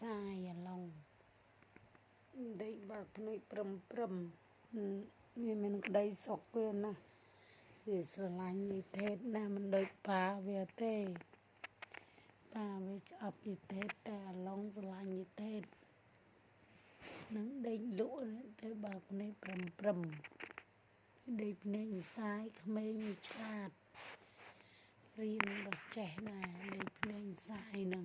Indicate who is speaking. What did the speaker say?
Speaker 1: sai lòng đây bạc này prầm mình đây sọc quên nè vì sửa lại như thế nè mình đợi bà về thế bà về chọc như thế ta lòng sửa lại như thế nắng đây lũ thế bạc này prầm đây này sai không như chát riêng bạc trẻ này đây này sai nè